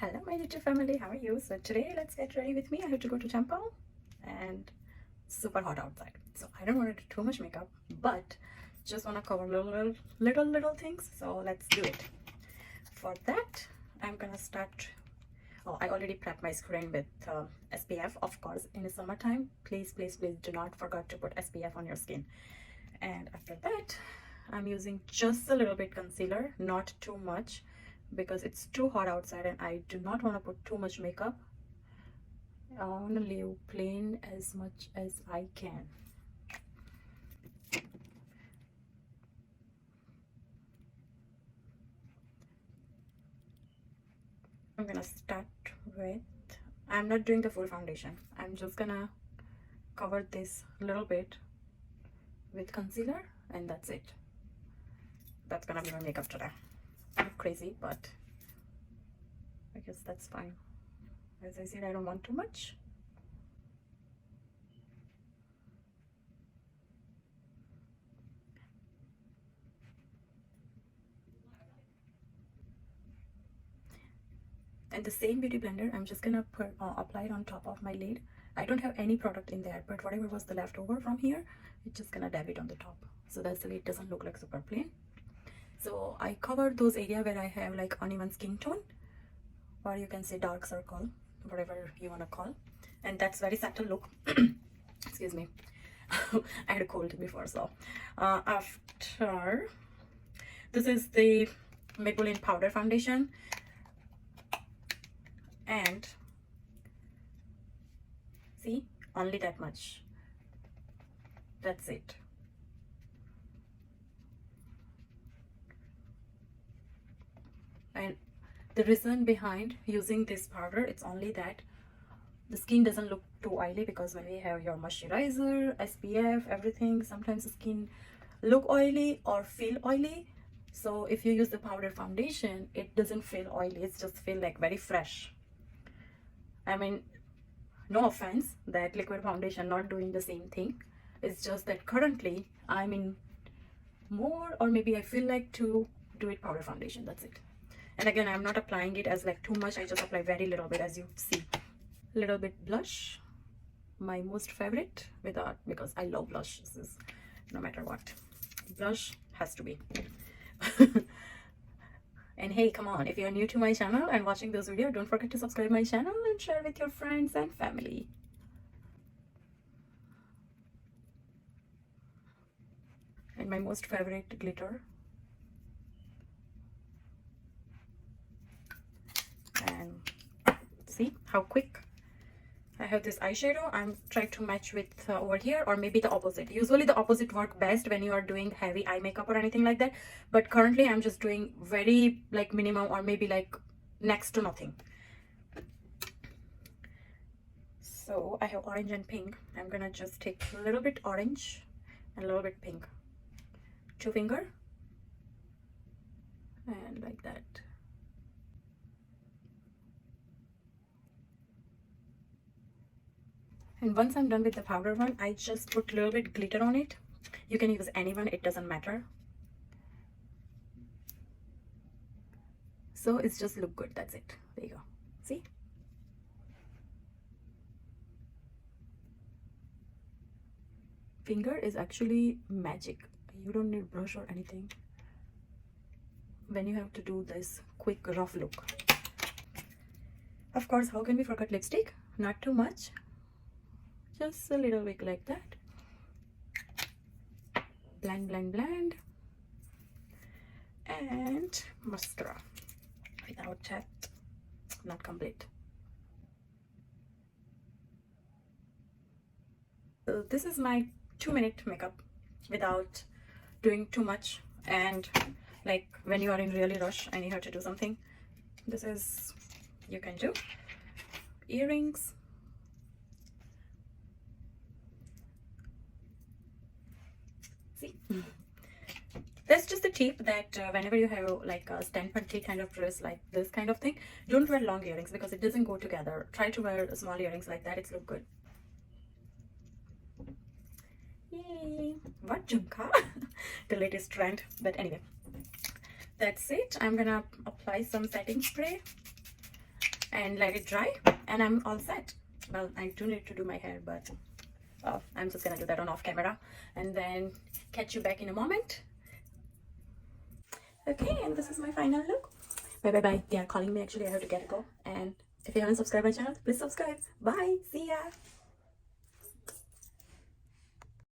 Hello my YouTube family, how are you? So today let's get ready with me. I have to go to temple and super hot outside, so I don't want to do too much makeup, but just want to cover little things. So let's do it. For that I'm gonna start. I already prepped my screen with SPF. Of course, in the summertime, please do not forget to put SPF on your skin. And after that I'm using just a little bit concealer, not too much, because it's too hot outside and I do not want to put too much makeup. I want to leave plain as much as I can. I'm gonna start with, I'm not doing the full foundation. I'm just gonna cover this little bit with concealer and that's it. That's gonna be my makeup today. I'm crazy, but I guess that's fine. As I said, I don't want too much. And the same beauty blender, I'm just gonna apply it on top of my lid. I don't have any product in there, but whatever was the leftover from here, it's just gonna dab it on the top. So that's the way it doesn't look like super plain. So I covered those areas where I have like uneven skin tone, or you can say dark circle, whatever you want to call. And that's very subtle look. Excuse me. I had a cold before. So after, this is the Maybelline powder foundation, and see, only that much. That's it. And the reason behind using this powder, it's only that the skin doesn't look too oily, because when we have your moisturizer, SPF, everything, sometimes the skin look oily or feel oily. So if you use the powder foundation, it doesn't feel oily, it's just feel like very fresh. I mean, no offense that liquid foundation not doing the same thing. It's just that currently I'm in more, or maybe I feel like to do it powder foundation. That's it. And again, I'm not applying it as like too much. I just apply very little bit, as you see. Little bit blush, my most favorite, without, because I love blush. This is, no matter what, blush has to be. And hey, come on, if you're new to my channel and watching this video, don't forget to subscribe my channel and share with your friends and family. And my most favorite glitter. And see how quick I have this eyeshadow. I'm trying to match with over here, or maybe the opposite. Usually the opposite work best when you are doing heavy eye makeup or anything like that, but currently I'm just doing very like minimum, or maybe like next to nothing. So I have orange and pink. I'm gonna just take a little bit orange and a little bit pink, 2 finger, and like that. And once I'm done with the powder one, I just put a little bit glitter on it. You can use any one, it doesn't matter. So it's just look good, that's it. There you go. See? Finger is actually magic. You don't need brush or anything when you have to do this quick rough look. Of course, how can we forget lipstick? Not too much. Just a little bit like that. Blend, blend, blend. And mascara. Without that, not complete. So this is my 2-minute makeup without doing too much. And like when you are in really rush and you have to do something, this is, you can do. Earrings. That's just a tip that whenever you have like a stand panty kind of dress, like this kind of thing, don't wear long earrings because it doesn't go together. Try to wear small earrings like that, it's look good. Yay! What jhumka? The latest trend. But anyway, that's it. I'm gonna apply some setting spray and let it dry, and I'm all set. Well, I do need to do my hair, but I'm just gonna do that on off camera, and then catch you back in a moment. Okay, and this is my final look. Bye bye bye. They are calling me actually. I have to get go. And if you haven't subscribed my channel, please subscribe. Bye. See ya.